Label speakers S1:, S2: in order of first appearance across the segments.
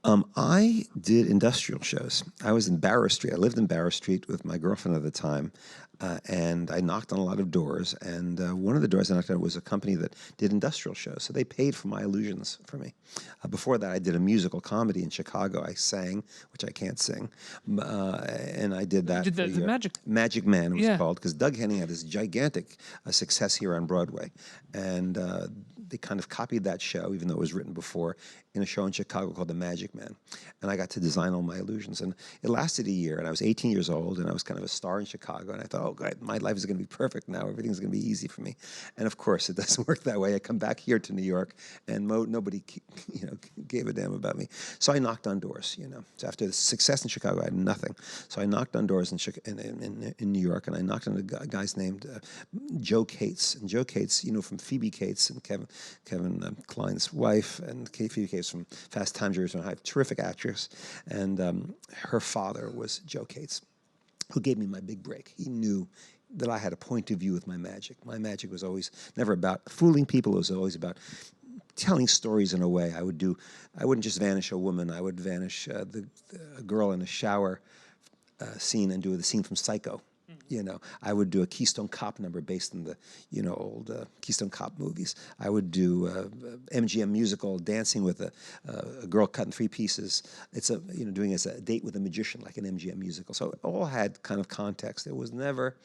S1: I did industrial shows. I was in Barrow Street. I lived in Barrow Street with my girlfriend at the time, and I knocked on a lot of doors. And one of the doors I knocked on was a company that did industrial shows, so they paid for my illusions for me. Before that, I did a musical comedy in Chicago. I sang, which I can't sing, and I did that.
S2: You did
S1: for a
S2: the
S1: year.
S2: Magic.
S1: Magic Man, it was
S2: Yeah.
S1: called, because Doug Henning had this gigantic success here on Broadway, and they kind of copied that show, even though it was written before, in a show in Chicago called The Magic Man. And I got to design all my illusions. And it lasted a year, and I was 18 years old, and I was kind of a star in Chicago. And I thought, oh, God, my life is going to be perfect now. Everything's going to be easy for me. And of course, it doesn't work that way. I come back here to New York, and nobody, gave a damn about me. So I knocked on doors, So after the success in Chicago, I had nothing. So I knocked on doors in New York, and I knocked on a guys named Joe Cates. And Joe Cates, from Phoebe Cates and Kevin Kline's wife, and Phoebe Cates from Fast Times at Ridgemont High, terrific actress, and her father was Joe Cates, who gave me my big break. He knew that I had a point of view with my magic. My magic was always never about fooling people. It was always about telling stories in a way. I wouldn't just vanish a woman. I would vanish a girl in a shower scene and do the scene from Psycho. I would do a Keystone Cop number based on the, old Keystone Cop movies. I would do MGM musical, dancing with a girl cut in 3 pieces. It's doing as a date with a magician, like an MGM musical. So it all had kind of context. It was never,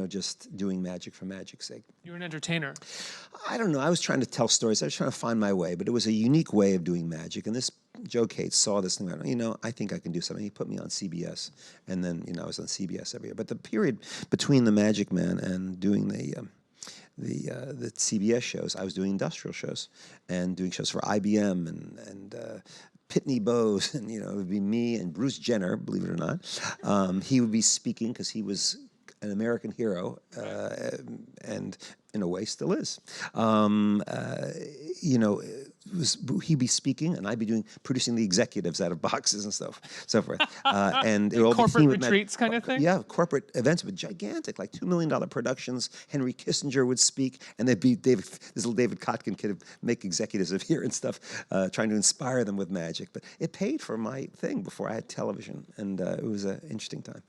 S1: just doing magic for magic's sake.
S2: You were an entertainer.
S1: I don't know. I was trying to tell stories. I was trying to find my way, but it was a unique way of doing magic. And this Joe Cates saw this and went, I think I can do something. He put me on CBS, and then I was on CBS every year. But the period between the Magic Man and doing the CBS shows, I was doing industrial shows and doing shows for IBM and Pitney Bowes, and it would be me and Bruce Jenner, believe it or not. He would be speaking because he was an American hero, and in a way still is. He'd be speaking, and I'd be producing the executives out of boxes and so forth. And it all
S2: corporate retreats kind of thing?
S1: Yeah, corporate events, but gigantic, like $2 million productions. Henry Kissinger would speak, and there'd be this little David Kotkin kid would make executives appear and stuff, trying to inspire them with magic. But it paid for my thing before I had television, and it was an interesting time.